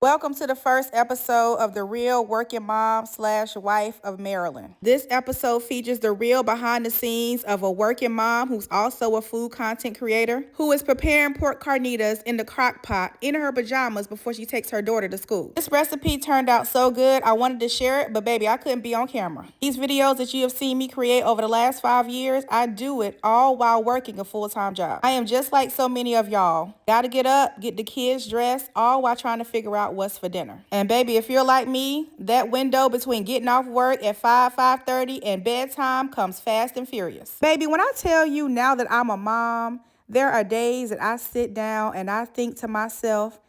Welcome to the first episode of The Real Working Mom slash Wife of Maryland. This episode features the real behind the scenes of a working mom who's also a food content creator who is preparing pork carnitas in the crock pot in her pajamas before she takes her daughter to school. This recipe turned out so good, I wanted to share it, but baby, I couldn't be on camera. These videos that you have seen me create over the last 5 years, I do it all while working a full-time job. I am just like so many of y'all. Gotta get up, get the kids dressed, all while trying to figure out what's for dinner. And baby, if you're like me, that window between getting off work at 5:30 and bedtime comes fast and furious. Baby, when I tell you now that I'm a mom, there are days that I sit down and I think to myself,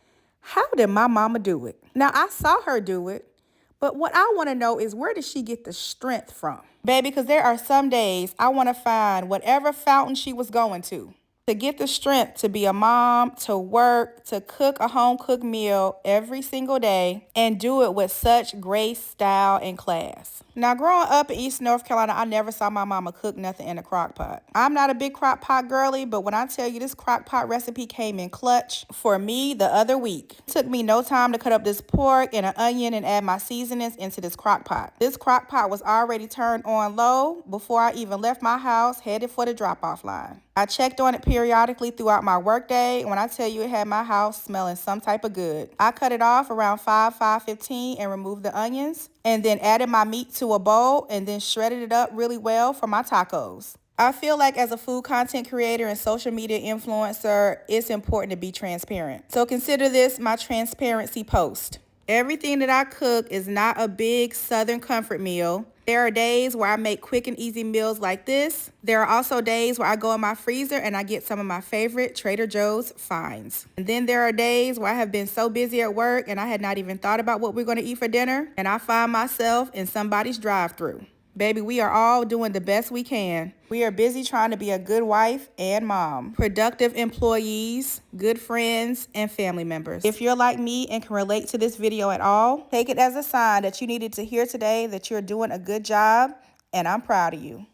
how did my mama do it? Now, I saw her do it, but what I want to know is where did she get the strength from? Baby, because there are some days I want to find whatever fountain she was going to get the strength to be a mom, to work, to cook a home-cooked meal every single day, and do it with such grace, style, and class. Now, growing up in East North Carolina, I never saw my mama cook nothing in a crock pot. I'm not a big crock pot girly, but when I tell you this crock pot recipe came in clutch for me the other week. It took me no time to cut up this pork and an onion and add my seasonings into this crock pot. This crock pot was already turned on low before I even left my house, headed for the drop-off line. I checked on it periodically throughout my workday. When I tell you it had my house smelling some type of good. I cut it off around 5:15 and removed the onions, and then added my meat to a bowl and then shredded it up really well for my tacos. I feel like as a food content creator and social media influencer, it's important to be transparent. So consider this my transparency post. Everything that I cook is not a big Southern comfort meal. There are days where I make quick and easy meals like this. There are also days where I go in my freezer and I get some of my favorite Trader Joe's finds. And then there are days where I have been so busy at work and I had not even thought about what we're going to eat for dinner, and I find myself in somebody's drive-thru. Baby, we are all doing the best we can. We are busy trying to be a good wife and mom, productive employees, good friends, and family members. If you're like me and can relate to this video at all, take it as a sign that you needed to hear today that you're doing a good job, and I'm proud of you.